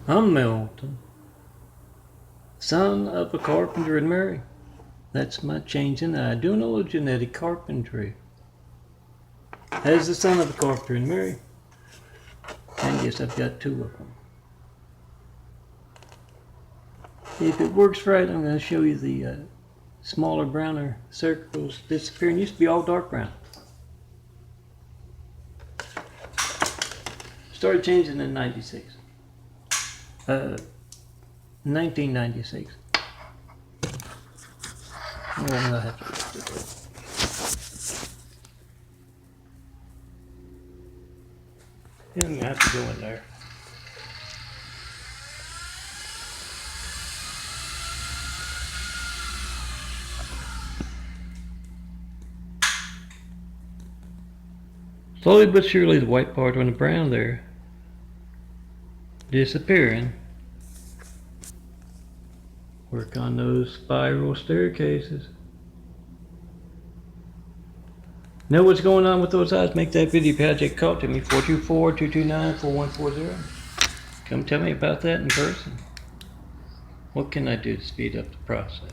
I'm Melton, son of a carpenter and Mary. That's my changing. I do know genetic carpentry. As the son of a carpenter and Mary, and yes, I've got two of them. If it works right, I'm going to show you the smaller, browner circles disappearing. Used to be all dark brown. Started changing in 96. 1996. Oh, I'm gonna have to lift it up. Yeah, I'm gonna have to go in there. Slowly but surely, the white part on the brown there disappearing. Work on those spiral staircases. Know what's going on with those eyes? Make that video project call to me, 424-229-4140. Come tell me about that in person. What can I do to speed up the process?